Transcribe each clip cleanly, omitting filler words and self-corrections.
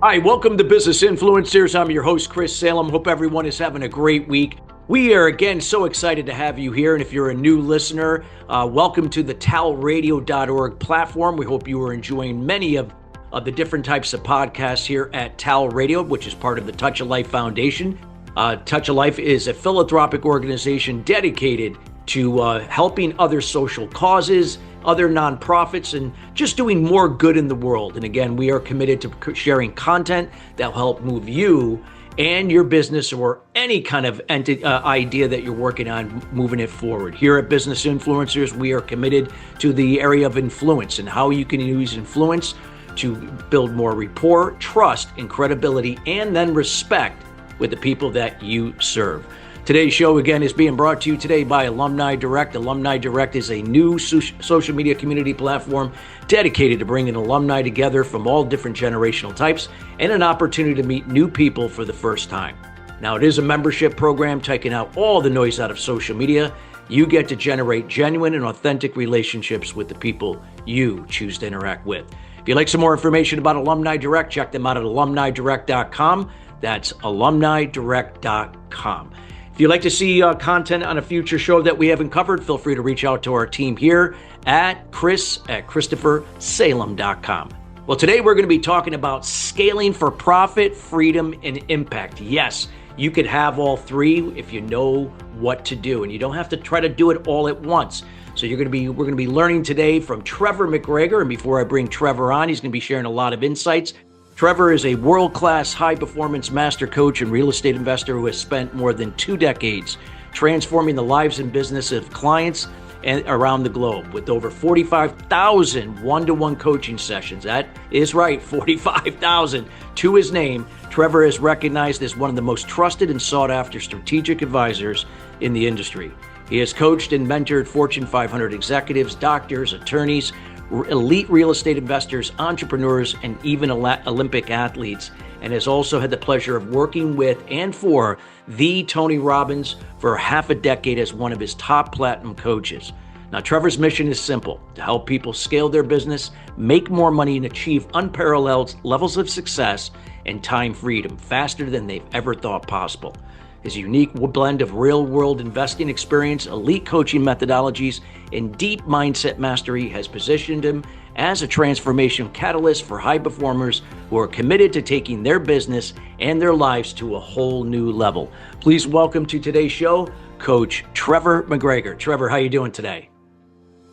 Hi, welcome to Business Influencers. I'm your host, Chris Salem. Hope everyone is having a great week. We are, again, so excited to have you here. And if you're a new listener, welcome to the talradio.org platform. We hope you are enjoying many of the different types of podcasts here at Tal Radio, which is part of the Touch of Life Foundation. Touch of Life is a philanthropic organization dedicated to helping other social causes, other nonprofits, and just doing more good in the world. And again, we are committed to sharing content that will help move you and your business or any kind of idea that you're working on, moving it forward. Here at Business Influencers, we are committed to the area of influence and how you can use influence to build more rapport, trust, and credibility, and then respect with the people that you serve. Today's show, again, is being brought to you today by Alumni Direct. Alumni Direct is a new social media community platform dedicated to bringing alumni together from all different generational types and an opportunity to meet new people for the first time. Now, it is a membership program taking out all the noise out of social media. You get to generate genuine and authentic relationships with the people you choose to interact with. If you'd like some more information about Alumni Direct, check them out at alumnidirect.com. That's alumnidirect.com. If you'd like to see content on a future show that we haven't covered, feel free to reach out to our team here at chris@christophersalem.com. Well, today we're going to be talking about scaling for profit, freedom, and impact. Yes, you could have all three if you know what to do, and you don't have to try to do it all at once. So we're going to be learning today from Trevor McGregor, and before I bring Trevor on, he's going to be sharing a lot of insights. Trevor is a world-class high-performance master coach and real estate investor who has spent more than 2 decades transforming the lives and business of clients and around the globe with over 45,000 one-to-one coaching sessions. That is right, 45,000 to his name. Trevor is recognized as one of the most trusted and sought-after strategic advisors in the industry. He has coached and mentored Fortune 500 executives, doctors, attorneys, elite real estate investors, entrepreneurs, and even Olympic athletes, and has also had the pleasure of working with and for the Tony Robbins for half a decade as one of his top platinum coaches. Now, Trevor's mission is simple: to help people scale their business, make more money, and achieve unparalleled levels of success and time freedom faster than they've ever thought possible. His unique blend of real-world investing experience, elite coaching methodologies, and deep mindset mastery has positioned him as a transformation catalyst for high performers who are committed to taking their business and their lives to a whole new level. Please welcome to today's show, Coach Trevor McGregor. Trevor, how are you doing today?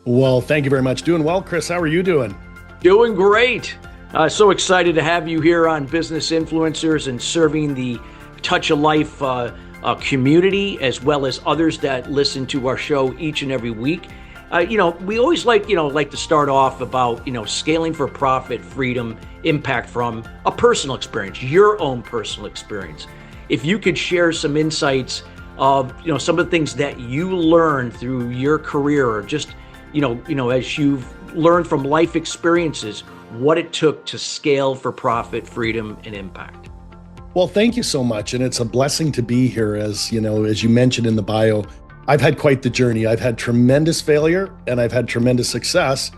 Well, thank you very much. Doing well, Chris. How are you doing? Doing great. So excited to have you here on Business Influencers and serving the Touch of Life community, as well as others that listen to our show each and every week. We always like to start off about, scaling for profit, freedom, impact from a personal experience, your own personal experience. If you could share some insights of, some of the things that you learned through your career, or just, as you've learned from life experiences, what it took to scale for profit, freedom, and impact. Well, thank you so much. And it's a blessing to be here. As you mentioned in the bio, I've had quite the journey. I've had tremendous failure and I've had tremendous success.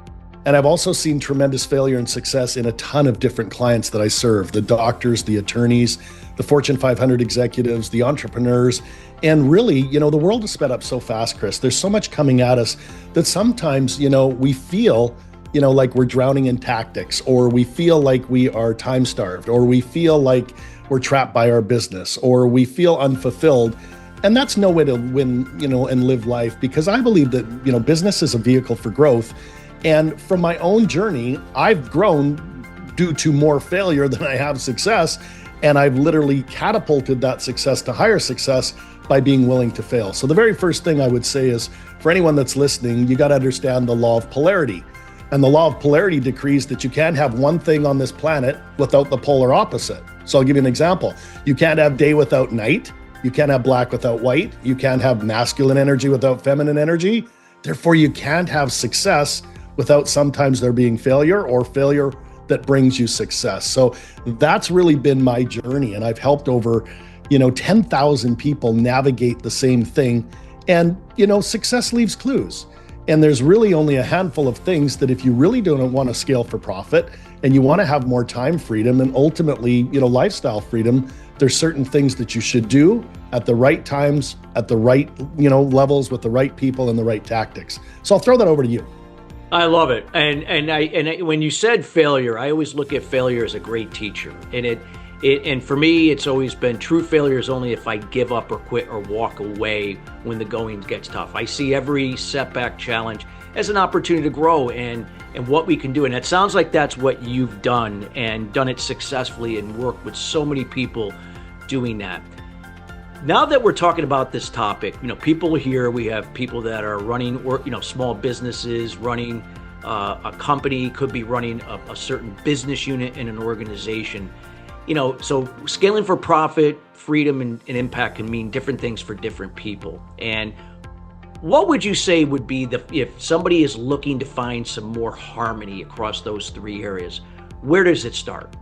And I've also seen tremendous failure and success in a ton of different clients that I serve: the doctors, the attorneys, the Fortune 500 executives, the entrepreneurs. And really, the world has sped up so fast, Chris. There's so much coming at us that sometimes, we feel like we're drowning in tactics, or we feel like we are time starved, or we feel like we're trapped by our business, or we feel unfulfilled. And that's no way to win, and live life, because I believe that, business is a vehicle for growth. And from my own journey, I've grown due to more failure than I have success. And I've literally catapulted that success to higher success by being willing to fail. So the very first thing I would say is, for anyone that's listening, you got to understand the law of polarity. And the law of polarity decrees that you can't have one thing on this planet without the polar opposite. So I'll give you an example. You can't have day without night. You can't have black without white. You can't have masculine energy without feminine energy. Therefore, you can't have success without sometimes there being failure, or failure that brings you success. So that's really been my journey. And I've helped over, 10,000 people navigate the same thing And, success leaves clues. And there's really only a handful of things that if you really don't want to scale for profit and you want to have more time freedom and ultimately, lifestyle freedom, there's certain things that you should do at the right times, at the right, levels with the right people and the right tactics. So I'll throw that over to you. I love it. And when you said failure, I always look at failure as a great teacher. And for me, it's always been true failure is only if I give up or quit or walk away when the going gets tough. I see every setback, challenge as an opportunity to grow and what we can do. And it sounds like that's what you've done and done it successfully and worked with so many people doing that. Now that we're talking about this topic, people here, we have people that are running or, small businesses, running a company, could be running a certain business unit in an organization. So scaling for profit, freedom, and impact can mean different things for different people. And what would you say would be if somebody is looking to find some more harmony across those three areas, where does it start?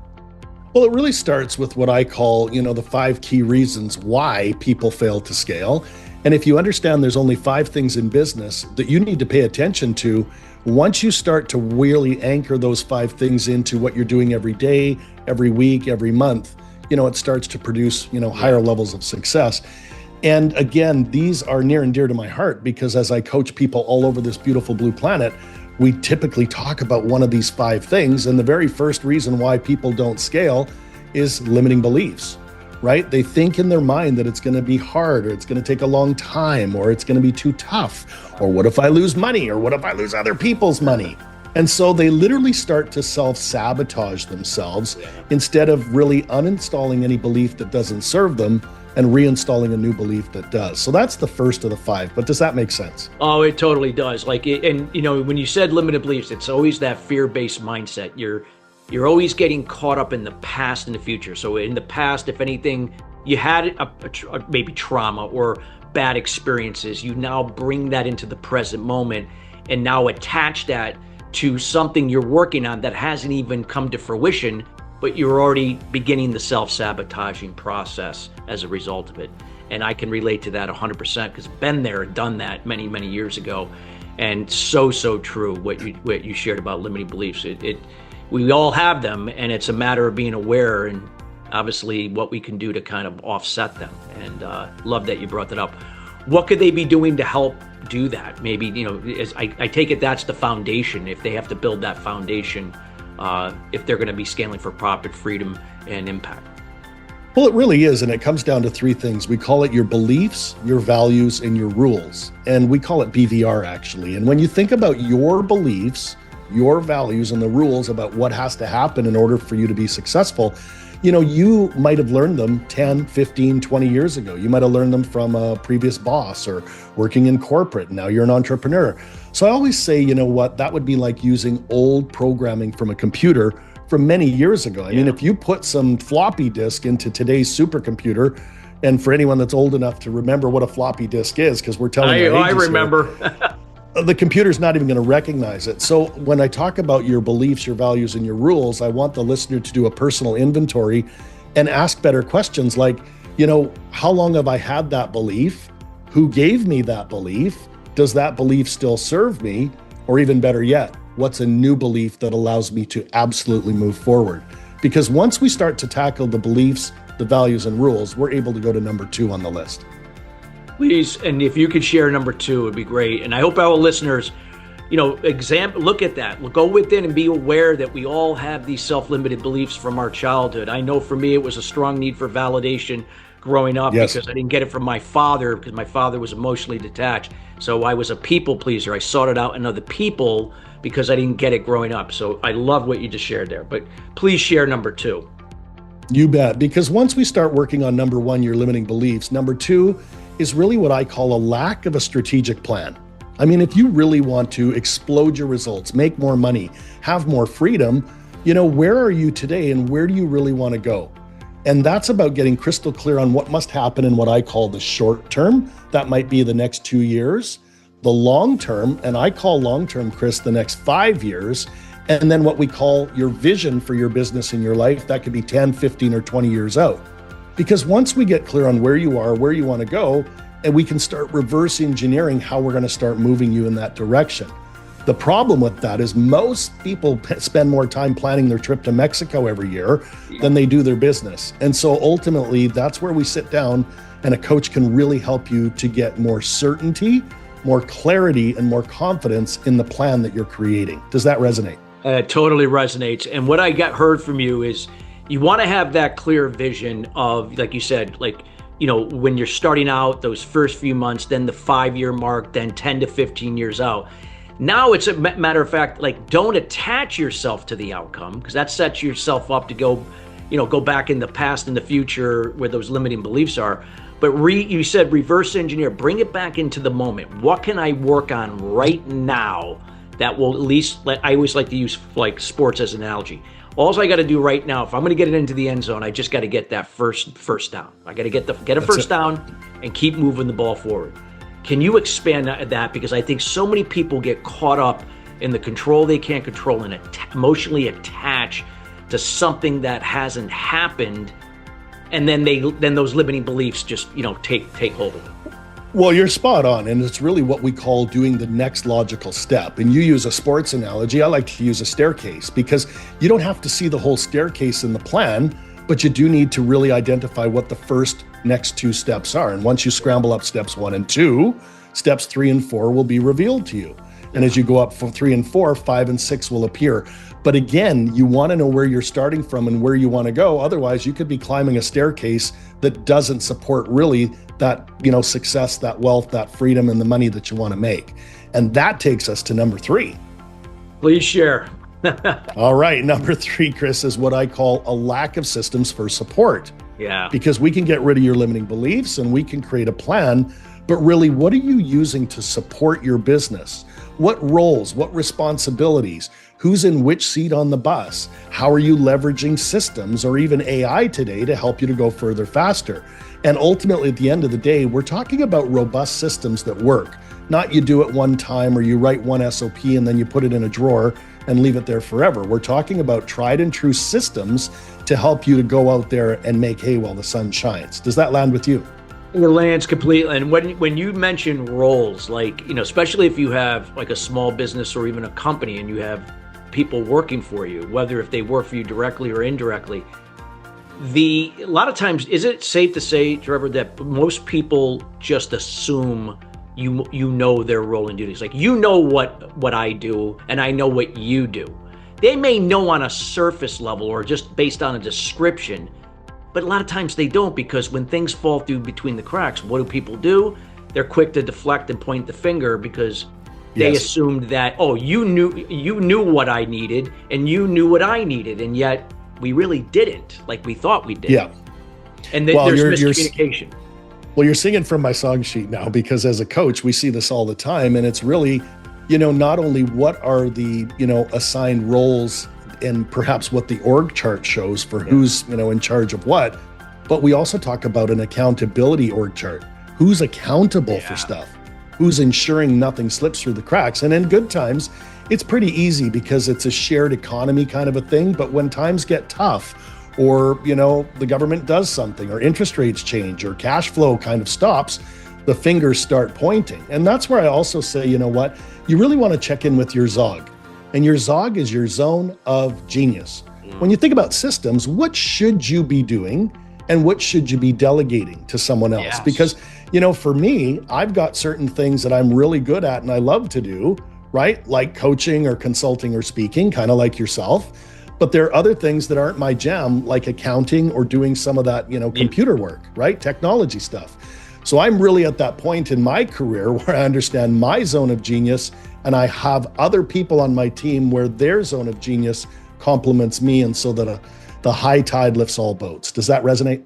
Well, it really starts with what I call, the 5 key reasons why people fail to scale. And if you understand there's only 5 things in business that you need to pay attention to, once you start to really anchor those 5 things into what you're doing every day, every week, every month, it starts to produce, higher levels of success. And again, these are near and dear to my heart because as I coach people all over this beautiful blue planet, we typically talk about one of these 5 things. And the very first reason why people don't scale is limiting beliefs, right? They think in their mind that it's going to be hard or it's going to take a long time or it's going to be too tough. Or what if I lose money? Or what if I lose other people's money? And so they literally start to self-sabotage themselves instead of really uninstalling any belief that doesn't serve them and reinstalling a new belief that does. So that's the first of the 5. But does that make sense? Oh, it totally does. When you said limited beliefs, it's always that fear-based mindset. You're always getting caught up in the past and the future. So in the past, if anything, you had maybe trauma or bad experiences, you now bring that into the present moment and now attach that to something you're working on that hasn't even come to fruition, but you're already beginning the self-sabotaging process as a result of it. And I can relate to that 100% because I've been there and done that many, many years ago. And so true what you shared about limiting beliefs. We all have them, and it's a matter of being aware and obviously what we can do to kind of offset them. And love that you brought that up. What could they be doing to help do that? Maybe, I take it that's the foundation. If they have to build that foundation, if they're going to be scaling for profit, freedom, and impact. Well, it really is. And it comes down to 3 things. We call it your beliefs, your values, and your rules. And we call it BVR actually. And when you think about your beliefs, your values, and the rules about what has to happen in order for you to be successful, you might have learned them 10, 15, 20 years ago. You might have learned them from a previous boss or working in corporate. Now you're an entrepreneur. So I always say, that would be like using old programming from a computer from many years ago. I mean, if you put some floppy disk into today's supercomputer, and for anyone that's old enough to remember what a floppy disk is, because we're telling you, I remember. The computer's not even going to recognize it. So when I talk about your beliefs, your values, and your rules, I want the listener to do a personal inventory and ask better questions like, how long have I had that belief? Who gave me that belief? Does that belief still serve me? Or even better yet, what's a new belief that allows me to absolutely move forward? Because once we start to tackle the beliefs, the values, and rules, we're able to go to number 2 on the list. Please, and if you could share number 2, it would be great. And I hope our listeners, look at that. Go within and be aware that we all have these self-limited beliefs from our childhood. I know for me, it was a strong need for validation growing up because I didn't get it from my father because my father was emotionally detached. So I was a people pleaser. I sought it out in other people because I didn't get it growing up. So I love what you just shared there. But please share number 2. You bet. Because once we start working on number 1, your limiting beliefs, number 2 is really what I call a lack of a strategic plan. I mean, if you really want to explode your results, make more money, have more freedom, where are you today and where do you really want to go? And that's about getting crystal clear on what must happen in what I call the short term. That might be the next 2 years, the long term, and I call long term, Chris, the next 5 years. And then what we call your vision for your business and your life, that could be 10, 15, or 20 years out. Because once we get clear on where you are, where you want to go, and we can start reverse engineering how we're going to start moving you in that direction. The problem with that is most people spend more time planning their trip to Mexico every year than they do their business. And so ultimately, that's where we sit down and a coach can really help you to get more certainty, more clarity, and more confidence in the plan that you're creating. Does that resonate? It totally resonates. And what I heard from you is you want to have that clear vision of, like you said, when you're starting out, those first few months, then the 5-year mark, then 10 to 15 years out. Now it's a matter of fact, don't attach yourself to the outcome, because that sets yourself up to go back in the past and the future where those limiting beliefs are. But you said reverse engineer, bring it back into the moment. What can I work on right now that will at least, I always like to use sports as an analogy. All I got to do right now, if I'm going to get it into the end zone, I just got to get that first down. I got to get a first down and keep moving the ball forward. Can you expand that? Because I think so many people get caught up in the control they can't control and emotionally attach to something that hasn't happened, and then those limiting beliefs just take hold of them. Well, you're spot on, and it's really what we call doing the next logical step. And you use a sports analogy. I like to use a staircase, because you don't have to see the whole staircase in the plan, but you do need to really identify what the next 2 steps are. And once you scramble up steps 1 and 2, steps 3 and 4 will be revealed to you. And as you go up from 3 and 4, 5 and 6 will appear. But again, you want to know where you're starting from and where you want to go. Otherwise, you could be climbing a staircase that doesn't support really that, success, that wealth, that freedom, and the money that you want to make. And that takes us to number 3. Please share. All right. Number 3, Chris, is what I call a lack of systems for support. Yeah. Because we can get rid of your limiting beliefs and we can create a plan, but really, what are you using to support your business? What roles, what responsibilities, who's in which seat on the bus? How are you leveraging systems or even AI today to help you to go further faster? And ultimately, at the end of the day, we're talking about robust systems that work, not you do it one time or you write one SOP and then you put it in a drawer and leave it there forever. We're talking about tried and true systems to help you to go out there and make hay while the sun shines. Does that land with you? It lands completely. And when you mention roles, especially if you have a small business or even a company and you have people working for you, whether if they work for you directly or indirectly, a lot of times, is it safe to say, Trevor, that most people just assume you know their role and duties? What I do and I know what you do. They may know on a surface level or just based on a description, but a lot of times they don't, because when things fall through between the cracks, what do people do? They're quick to deflect and point the finger because they assumed that, you knew what I needed and you knew what I needed, and yet we really didn't, like we thought we did. Yeah. And there's miscommunication. Well, you're singing from my song sheet now, because as a coach, we see this all the time, and it's really, not only what are the, assigned roles and perhaps what the org chart shows for who's, in charge of what, but we also talk about an accountability org chart. Who's accountable for stuff? Who's ensuring nothing slips through the cracks? And in good times, it's pretty easy because it's a shared economy kind of a thing. But when times get tough, or, the government does something, or interest rates change, or cash flow kind of stops, the fingers start pointing. And that's where I also say, you really want to check in with your ZOG. And your ZOG is your zone of genius. When you think about systems, what should you be doing and what should you be delegating to someone else? Yes. Because, for me, I've got certain things that I'm really good at and I love to do, right? Like coaching or consulting or speaking, kind of like yourself. But there are other things that aren't my jam, like accounting or doing some of that, computer work, right? Technology stuff. So I'm really at that point in my career where I understand my zone of genius, and I have other people on my team where their zone of genius complements me, and so that the high tide lifts all boats. Does that resonate?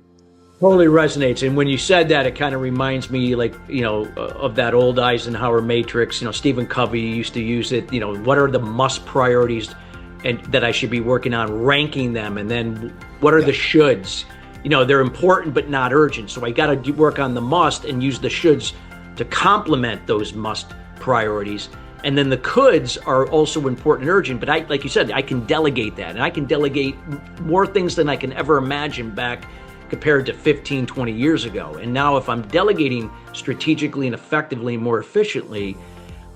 Totally resonates. And when you said that, it kind of reminds me of that old Eisenhower matrix. Stephen Covey used to use it. What are the must priorities and that I should be working on, ranking them, and then what are the shoulds? They're important but not urgent. So I got to work on the must and use the shoulds to complement those must priorities. And then the coulds are also important and urgent, but like you said, I can delegate that, and I can delegate more things than I can ever imagine back compared to 15, 20 years ago. And now if I'm delegating strategically and effectively, more efficiently,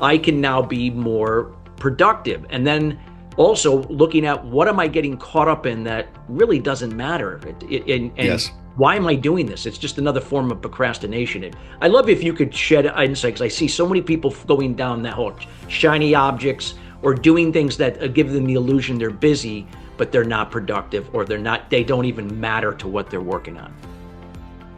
I can now be more productive. And then also looking at what am I getting caught up in that really doesn't matter. And Yes. why am I doing this? It's just another form of procrastination. I love if you could shed insights. I see so many people going down that whole shiny objects or doing things that give them the illusion they're busy, but they're not productive, or they don't even matter to what they're working on.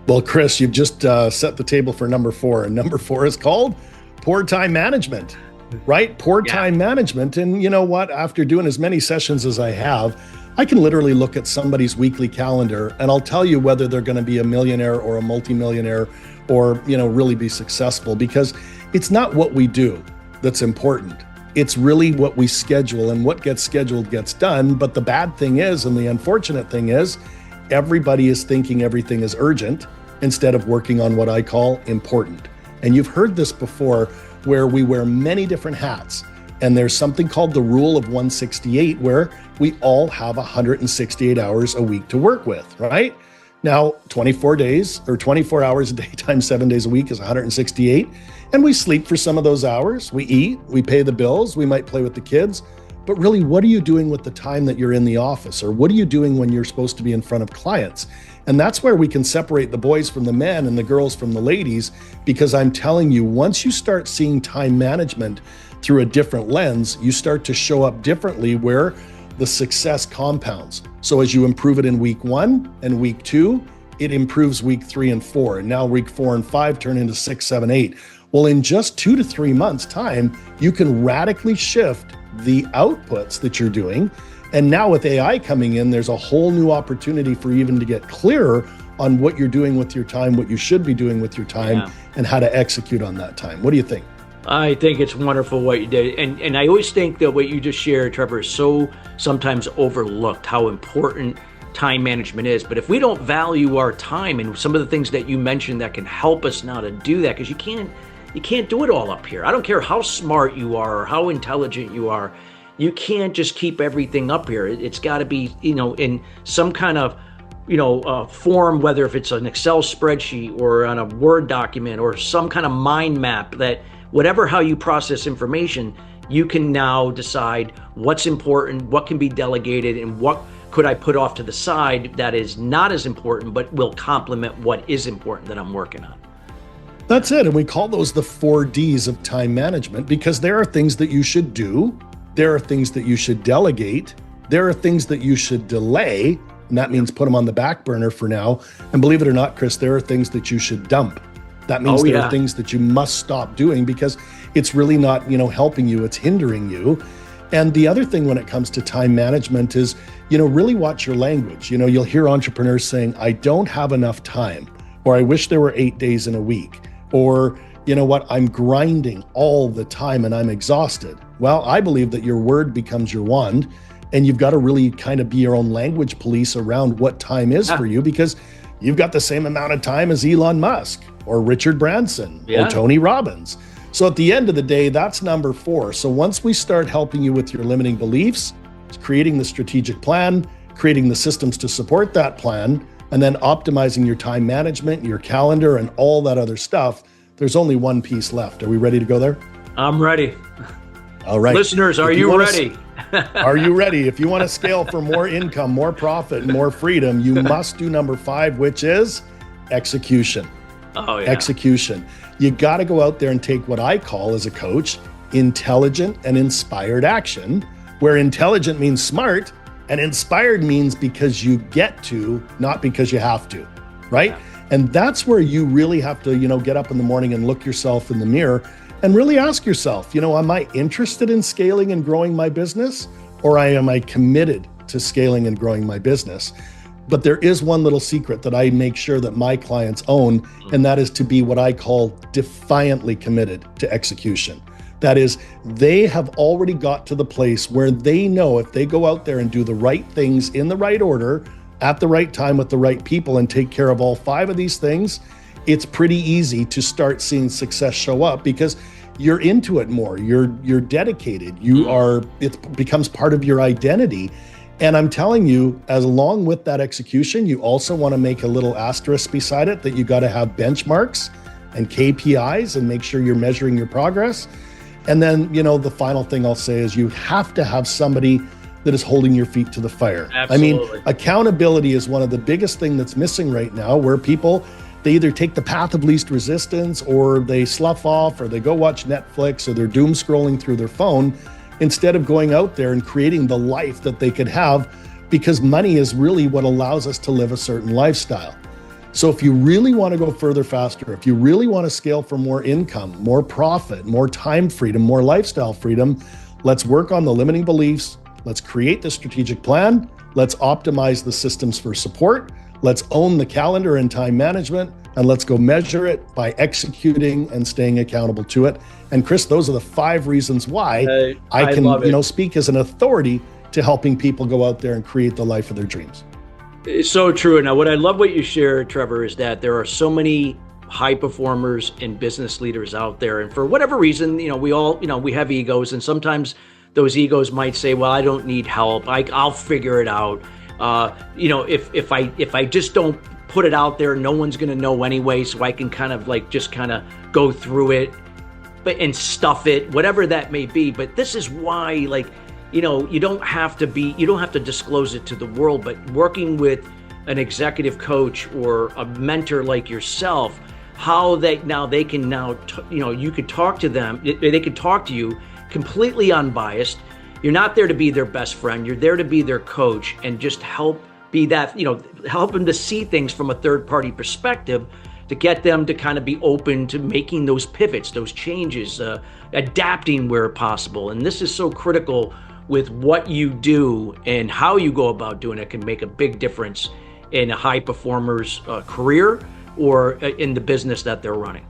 Well, Chris, you've just set the table for number 4, and number 4 is called poor time management, right? Poor time management. And you know what? After doing as many sessions as I have, I can literally look at somebody's weekly calendar and I'll tell you whether they're going to be a millionaire or a multimillionaire or, really be successful, because it's not what we do that's important. It's really what we schedule, and what gets scheduled gets done. But the bad thing is, and the unfortunate thing is, everybody is thinking everything is urgent instead of working on what I call important. And you've heard this before, where we wear many different hats. And there's something called the rule of 168, where we all have 168 hours a week to work with, right? Now, 24 days or 24 hours a day times 7 days a week is 168. And we sleep for some of those hours. We eat, we pay the bills, we might play with the kids. But really, what are you doing with the time that you're in the office? Or what are you doing when you're supposed to be in front of clients? And that's where we can separate the boys from the men and the girls from the ladies, because I'm telling you, once you start seeing time management through a different lens, you start to show up differently, where the success compounds. So as you improve it in week 1 and week 2, it improves week 3 and 4. And now week 4 and 5 turn into 6, 7, 8. Well, in just 2 to 3 months time, you can radically shift the outputs that you're doing. And now with AI coming in, there's a whole new opportunity for even to get clearer on what you're doing with your time, what you should be doing with your time, and how to execute on that time. What do you think? I think it's wonderful what you did. And I always think that what you just shared, Trevor, is so sometimes overlooked, how important time management is. But if we don't value our time and some of the things that you mentioned that can help us now to do that, because you can't do it all up here. I don't care how smart you are or how intelligent you are. You can't just keep everything up here. It's got to be, in some kind of, form, whether if it's an Excel spreadsheet or on a Word document or some kind of mind map, that whatever how you process information, you can now decide what's important, what can be delegated, and what could I put off to the side that is not as important, but will complement what is important that I'm working on. That's it. And we call those the 4 Ds of time management, because there are things that you should do. There are things that you should delegate. There are things that you should delay. And that means put them on the back burner for now. And believe it or not, Chris, there are things that you should dump. That means there are things that you must stop doing, because it's really not, helping you, it's hindering you. And the other thing when it comes to time management is, really watch your language. You'll hear entrepreneurs saying, I don't have enough time, or I wish there were 8 days in a week, or, I'm grinding all the time and I'm exhausted. Well, I believe that your word becomes your wand, and you've got to really kind of be your own language police around what time is for you, because you've got the same amount of time as Elon Musk or Richard Branson or Tony Robbins. So at the end of the day, that's number 4. So once we start helping you with your limiting beliefs, creating the strategic plan, creating the systems to support that plan, and then optimizing your time management, your calendar, and all that other stuff, there's only one piece left. Are we ready to go there? I'm ready. All right. Listeners, are you ready? Are you ready? If you want to scale for more income, more profit, and more freedom, you must do number 5, which is execution. Oh, yeah. Execution. You got to go out there and take what I call, as a coach, intelligent and inspired action, where intelligent means smart and inspired means because you get to, not because you have to, right? Yeah. And that's where you really have to, get up in the morning and look yourself in the mirror and really ask yourself, am I interested in scaling and growing my business, or am I committed to scaling and growing my business? But there is one little secret that I make sure that my clients own, and that is to be what I call defiantly committed to execution. That is, they have already got to the place where they know if they go out there and do the right things in the right order, at the right time with the right people, and take care of all 5 of these things, it's pretty easy to start seeing success show up, because you're into it more, you're dedicated, it becomes part of your identity. And I'm telling you, as along with that execution, you also want to make a little asterisk beside it that you got to have benchmarks and KPIs and make sure you're measuring your progress. And then, the final thing I'll say is you have to have somebody that is holding your feet to the fire. Absolutely. I mean, accountability is one of the biggest things that's missing right now, where people, they either take the path of least resistance, or they slough off, or they go watch Netflix, or they're doom scrolling through their phone instead of going out there and creating the life that they could have, because money is really what allows us to live a certain lifestyle. So if you really want to go further faster, if you really want to scale for more income, more profit, more time freedom, more lifestyle freedom, let's work on the limiting beliefs. Let's create the strategic plan. Let's optimize the systems for support. Let's own the calendar and time management, and let's go measure it by executing and staying accountable to it. And Chris, those are the 5 reasons why I can, speak as an authority to helping people go out there and create the life of their dreams. It's so true. Now, what I love what you share, Trevor, is that there are so many high performers and business leaders out there. And for whatever reason, we all, we have egos, and sometimes those egos might say, well, I don't need help. I'll figure it out. If I just don't put it out there, no one's going to know anyway. So I can kind of go through it, and stuff it, whatever that may be. But this is why, you don't have to disclose it to the world, but working with an executive coach or a mentor like yourself, you could talk to them, they could talk to you completely unbiased. You're not there to be their best friend. You're there to be their coach and just help them to see things from a third party perspective, to get them to kind of be open to making those pivots, those changes, adapting where possible. And this is so critical with what you do and how you go about doing it. Can make a big difference in a high performer's career or in the business that they're running.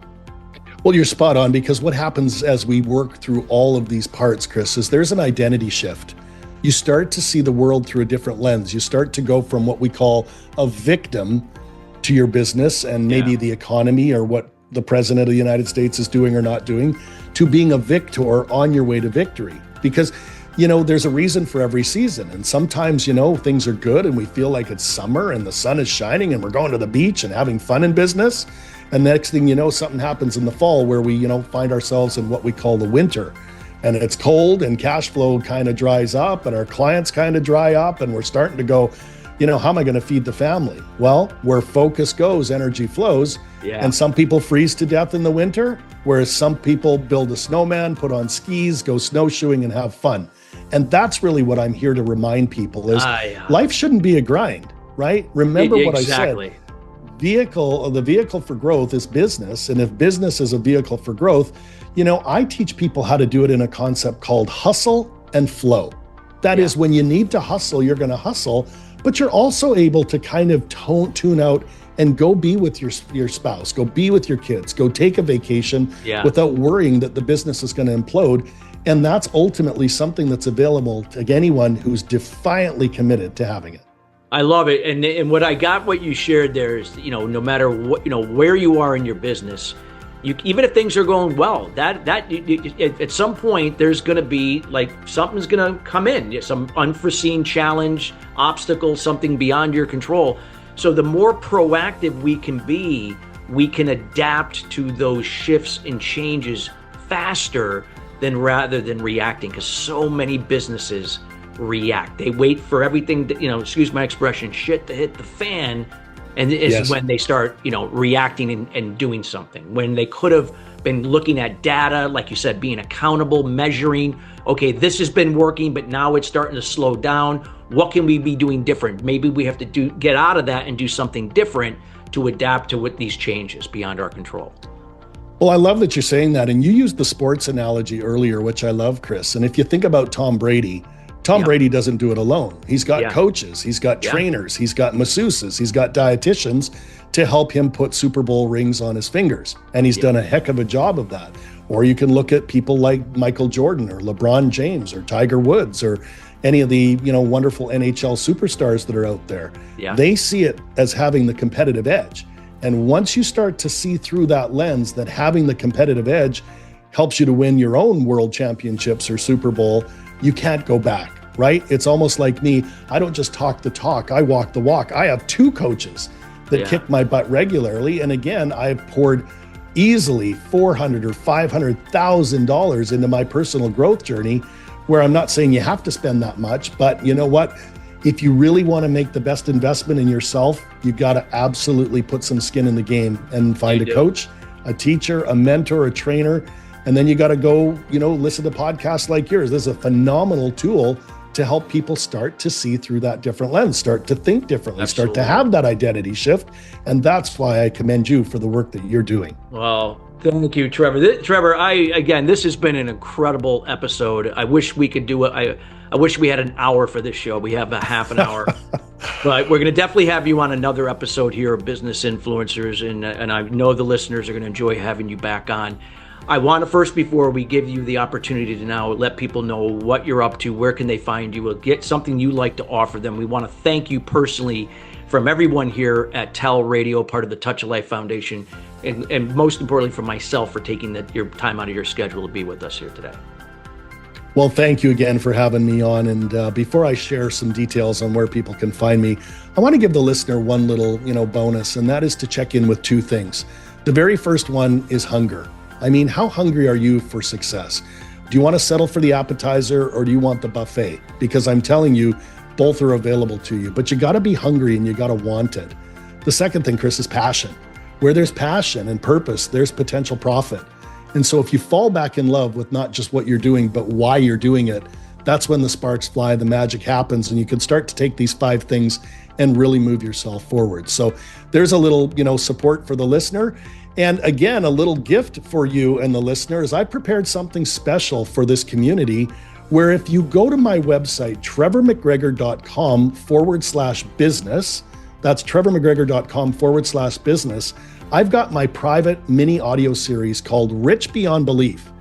Well, you're spot on, because what happens as we work through all of these parts, Chris, is there's an identity shift. You start to see the world through a different lens. You start to go from what we call a victim to your business and maybe the economy or what the president of the United States is doing or not doing, to being a victor on your way to victory. Because there's a reason for every season. And sometimes, things are good and we feel like it's summer and the sun is shining and we're going to the beach and having fun in business. And next thing you know, something happens in the fall where we, find ourselves in what we call the winter. And it's cold and cash flow kind of dries up and our clients kind of dry up and we're starting to go, how am I going to feed the family? Well, where focus goes, energy flows. Yeah. And some people freeze to death in the winter, whereas some people build a snowman, put on skis, go snowshoeing and have fun. And that's really what I'm here to remind people is life shouldn't be a grind, right? Remember what I said. The vehicle for growth is business. And if business is a vehicle for growth, I teach people how to do it in a concept called hustle and flow. That is, when you need to hustle, you're going to hustle, but you're also able to kind of tune out and go be with your spouse, go be with your kids, go take a vacation without worrying that the business is going to implode. And that's ultimately something that's available to anyone who's defiantly committed to having it. I love it. And what you shared there is, no matter what, where you are in your business, even if things are going well, at some point there's going to be something's going to come in, some unforeseen challenge, obstacle, something beyond your control. So the more proactive we can be, we can adapt to those shifts and changes faster rather than reacting, because so many businesses react. They wait for everything to, excuse my expression, shit to hit the fan. And it's when they start, reacting and doing something, when they could have been looking at data, like you said, being accountable, measuring, okay, this has been working, but now it's starting to slow down. What can we be doing different? Maybe we have to get out of that and do something different to adapt to what these changes beyond our control. Well, I love that you're saying that. And you used the sports analogy earlier, which I love, Chris. And if you think about Tom Brady doesn't do it alone. He's got coaches, he's got trainers, he's got masseuses, he's got dietitians to help him put Super Bowl rings on his fingers. And he's done a heck of a job of that. Or you can look at people like Michael Jordan or LeBron James or Tiger Woods or any of the, wonderful NHL superstars that are out there. Yeah. They see it as having the competitive edge. And once you start to see through that lens that having the competitive edge helps you to win your own world championships or Super Bowl, you can't go back. right? It's almost like me. I don't just talk the talk, I walk the walk. I have 2 coaches that kick my butt regularly. And again, I've poured easily $400,000 or $500,000 into my personal growth journey, where I'm not saying you have to spend that much, but you know what? If you really want to make the best investment in yourself, you got to absolutely put some skin in the game and find a coach, a teacher, a mentor, a trainer. And then you got to go, listen to podcasts like yours. This is a phenomenal tool to help people start to see through that different lens, start to think differently, start to have that identity shift. And that's why I commend you for the work that you're doing. Well, thank you, Trevor. Trevor, this has been an incredible episode. I wish we could do it. I wish we had an hour for this show. We have a half an hour. But we're going to definitely have you on another episode here of Business Influencers, and I know the listeners are going to enjoy having you back on. I want to first, before we give you the opportunity to now let people know what you're up to, where can they find you, get something you like to offer them. We want to thank you personally from everyone here at TEL Radio, part of the Touch of Life Foundation, and most importantly for myself for taking your time out of your schedule to be with us here today. Well, thank you again for having me on. And before I share some details on where people can find me, I want to give the listener one little, bonus, and that is to check in with 2 things. The very first one is hunger. I mean, how hungry are you for success? Do you want to settle for the appetizer, or do you want the buffet? Because I'm telling you, both are available to you, but you got to be hungry and you got to want it. The second thing, Chris, is passion. Where there's passion and purpose, there's potential profit. And so if you fall back in love with not just what you're doing, but why you're doing it, that's when the sparks fly, the magic happens, and you can start to take these 5 things and really move yourself forward. So there's a little, support for the listener. And again, a little gift for you and the listeners. I prepared something special for this community, where if you go to my website, trevormcgregor.com/business, that's trevormcgregor.com/business, I've got my private mini audio series called Rich Beyond Belief.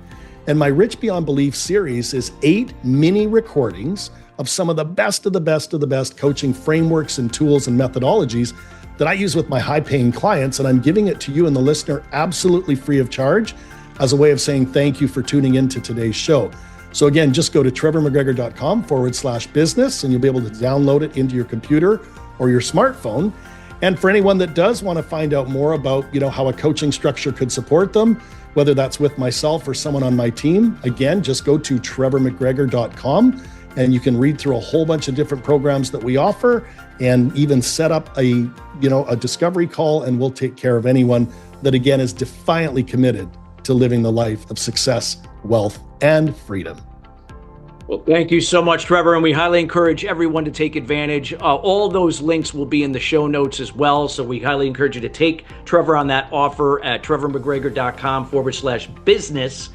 And my Rich Beyond Belief series is 8 mini recordings of some of the best of the best of the best coaching frameworks and tools and methodologies that I use with my high-paying clients. And I'm giving it to you and the listener absolutely free of charge as a way of saying thank you for tuning into today's show. So again, just go to trevormcgregor.com/business and you'll be able to download it into your computer or your smartphone. And for anyone that does want to find out more about, how a coaching structure could support them, whether that's with myself or someone on my team, again, just go to trevormcgregor.com and you can read through a whole bunch of different programs that we offer, and even set up a discovery call, and we'll take care of anyone that, again, is defiantly committed to living the life of success, wealth, and freedom. Well, thank you so much, Trevor, and we highly encourage everyone to take advantage. All those links will be in the show notes as well, so we highly encourage you to take Trevor on that offer at trevormcgregor.com/business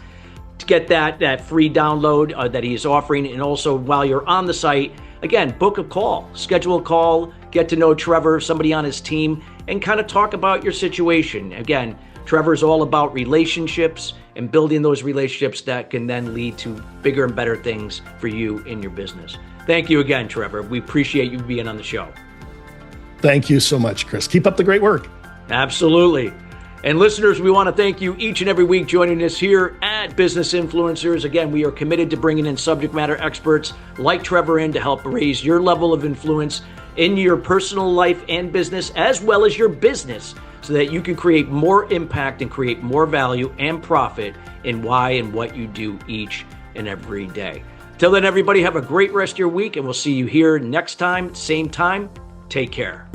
to get that free download that he is offering. And also, while you're on the site, again, book a call, schedule a call, get to know Trevor, somebody on his team, and kind of talk about your situation. Again, Trevor's all about relationships and building those relationships that can then lead to bigger and better things for you in your business. Thank you again, Trevor. We appreciate you being on the show. Thank you so much, Chris. Keep up the great work. Absolutely. And listeners, we want to thank you each and every week joining us here at Business Influencers. Again, we are committed to bringing in subject matter experts like Trevor in to help raise your level of influence in your personal life and business, as well as your business, so that you can create more impact and create more value and profit in why and what you do each and every day. Till then, everybody, have a great rest of your week, and we'll see you here next time, same time. Take care.